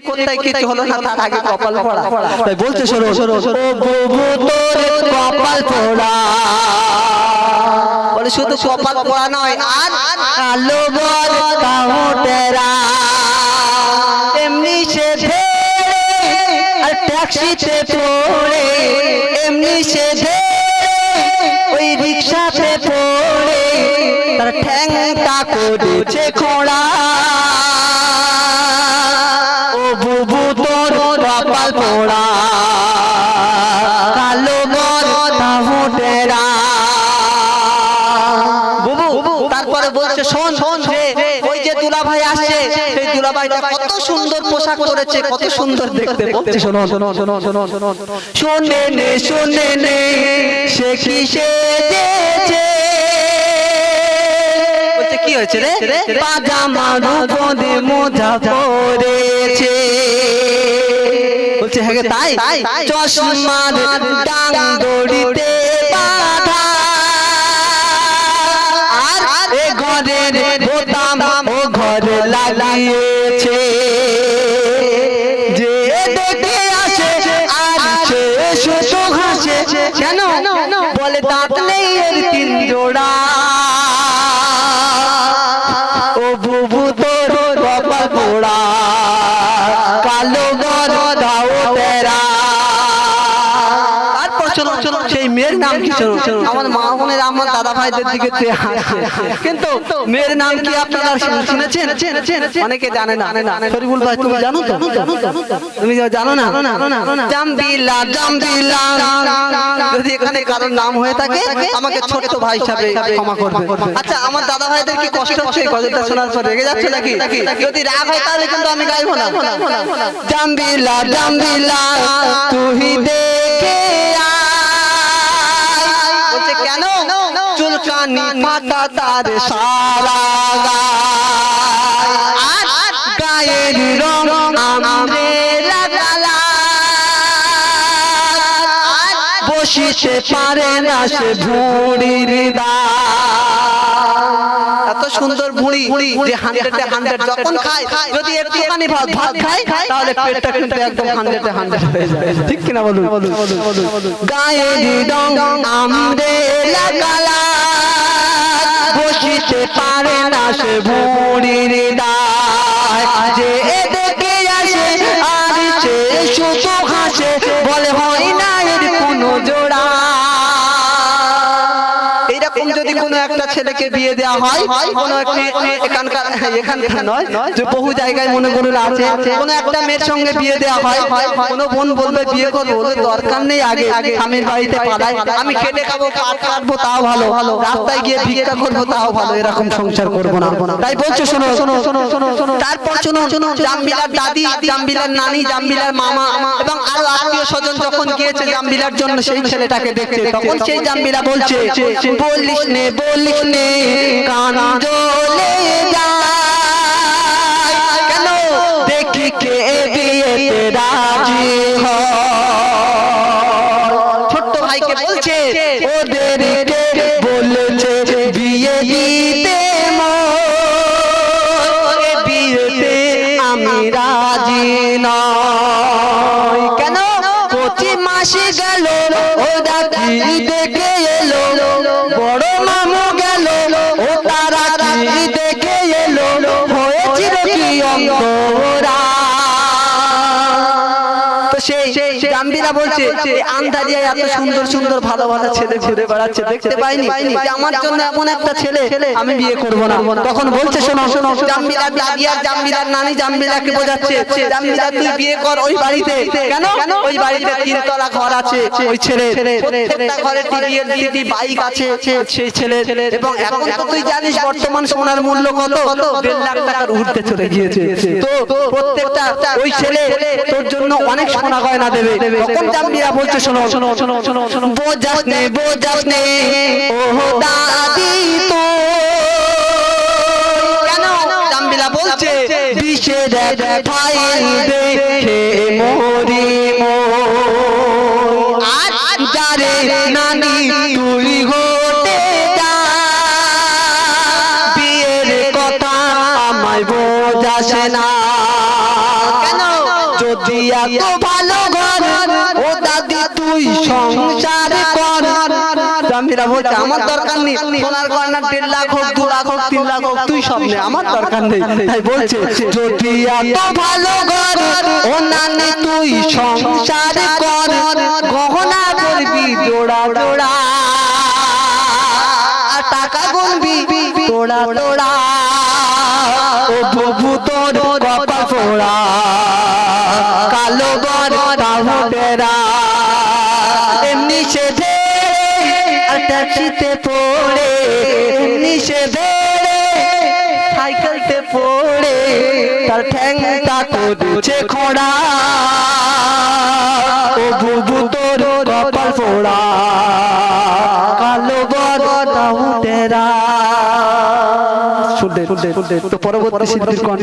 কোথায় কিছু হলো না তার আগে কপাল পোড়া। তাই বলছে শোনো ও বুবু তোর কপাল পোড়া, বলে শুধু কপাল পোড়া নয় আর কালো বল কাহু তেরা, এমনি সে আর ট্যাক্সিতে পড়ে, এমনি সে ওই রিক্সাতে পড়ে তার ঠ্যাংটা করেছে খোঁড়া। ও বুবু তোর কপাল পোড়া, কালো বল কাহু তেরা। বুবু তারপরে বলছে শোন শোন ওই যে দুলাভাই আসছে, সেই দুলাভাইটা কত সুন্দর পোশাক পরেছে, কত সুন্দর দেখতে। বলছে শোনো শোনো শোনো শোনো শোনো শুনে নে সে কি সেজেছে। বলছে কি হয়েছে রে? পাজামা রূপদে মোজা পরেছে। বলছে হ্যাঁ তাই, চশমার ডাং দড়িতে বাঁধা, আর এ ঘরের বোতাম ও ঘরে লাগিয়েছে। যে দেখে আসে আর সে শুধু হাসে, কেন বলে দাঁত নেই এর তিন জোড়া। ও বুবু তোর কপাল পোড়া, কালো বল কাহু তেরা। তারপর চলো চলো সেই মেয়ের নাম কি? আমার মা বোনের আমার দাদা ভাইদের দিকে কিন্তু মেয়ের নাম কি আপনারা শুনেছেন? অনেকে জানে না। শরীফুল ভাই তুমি জানো তো? তুমি জানো না? জাম্বিলা জাম্বিলা। যদি এখানে কারোর নাম হয়ে থাকে আমাকে ছোট ভাই হিসাবে ক্ষমা করবে। আচ্ছা আমার দাদা ভাইদের কি কষ্ট হচ্ছে গজলটা শোনার পর? রেগে যাচ্ছে নাকি? যদি রাগ হয় তাহলে কিন্তু আমি গাইবো না। জাম্বিলা জাম্বিলা তুই দেখে বলছে কেন? চুলকানি পাতা তার সারা গায়, গায়ের রং আমরেলা কালা, বসিতে পারে না সে ভুঁড়ির দাগ। এত সুন্দর ভুঁড়ি যে 100-এ 100 যখন খায়, যদি একটুখানি ভাত খায় তাহলে পেটটা কিন্তু একদম 100-এ 100 হয়ে যায়। ঠিক কিনা বলুন? গায়ের রং আমরেলা কালা, বসিতে পারে না সে ভুঁড়ির দাগ। যে দেখে আসে আর সে শুধু হাসে, বলে হয় না এর কোনো জোড়া। এইরকম যদি কোনো একটা ছেলেকে বিয়ে দেওয়া হয়, কোনো এখানকার নয় যে বহু জায়গায় মনে করুন আছে, কোনো একটা মেয়ের সঙ্গে বিয়ে দেওয়া হয়, কোনো বোন বলবে বিয়ে করবো, দরকার নেই আগে স্বামীর বাড়িতে পালাই, আমি খেটে খাবো, পাট কাটবো তাও ভালো, রাস্তায় গিয়ে ভিক্ষা করবো তাও ভালো, এরকম সংসার করবো না। তাই বলছো শোনো শোনো শোনো শোনো। তারপর শোনো জাম্বিলার দাদি, জাম্বিলার নানি, জাম্বিলার মামা এবং আরো আত্মীয় স্বজন যখন গিয়েছে জাম্বিলার জন্য সেই ছেলেটাকে দেখছে, তখন সেই জাম্বিলা বলছে বলিস নে কান জ্বলে যায়, কেন দেখি কে বিয়েতে রাজি হয়। ছোট্ট ভাইকে বলছে ওদেরকে বলেছে বিয়ে দিতে, বিয়েতে আমি রাজি নয়। কেন? 25 মাস গেল ও দাদি দেখে এলো, বড় মামু গেল ও তারা কি দেখে এলো, হয়েছিল কি অন্তরা। সেই জাম্বিলা বলছে আন্দারিয়ায় এত সুন্দর সুন্দর ভালো ভালো ছেলে ঘুরে বেড়াচ্ছে, দেখতে পাইনি যে আমার জন্য এমন একটা ছেলে আমি বিয়ে করবো না। তখন বলছে শোনো শোনো, জাম্বিলার দাদি আর জাম্বিলার নানি জাম্বিলাকে বোঝাচ্ছে জাম্বিলা তুই বিয়ে কর ওই বাড়িতে। কেন? ওই বাড়িতে 3 তলা ঘর আছে, ওই ছেলে প্রত্যেকটা ঘরে টিভি এলইডি বাইক আছে সেই ছেলে, এবং এখন তো তুই জানিস বর্তমান সোনার মূল্য কত, 1.5 লাখ টাকার ঊর্ধ্বে চলে গিয়েছে। তো প্রত্যেকটা ওই ছেলে তোর জন্য অনেক সোনা গয়না দেবে। তখন জাম্বিলা বলছে শোনো শোনো শোনো শোনো শোনো, বোঝাস নে ও দাদি তো। কেন? জাম্বিলা বলছে বিষের ফাইল দেখে মরি আর যারে নানি তুই ঘটে যা, বিয়ের কথা আমায় বোঝাস না। কেন? যদি এত ভালো ঘর ও দাদি তুই সংসার কর। জামিলা বলছে আমার দরকার নেই সোনার গয়না 1.5 লাখ হোক 2 লাখ হোক 3 লাখ হোক তুই সব নে আমার দরকার নেই। তাই বলছে যদি এত ভালো ঘর ও নানি তুই সংসার কর গহনা করবি জোড়া জোড়া টাকা গুনবি তোড়া তোড়া ও বুবু তোর কপাল পোড়া কালো বর তাহুটেরা এমনি সে ট্যাক্সিতে পড়ে এমনি সে সাইকেলতে পড়ে তার ঠ্যাংটা করেছে খোড়া ও বুবু তোর কপাল পোড়া কালো বর তাহুটেরা। শুনলেন তো পরবর্তী শিল্পীর কণ্ঠে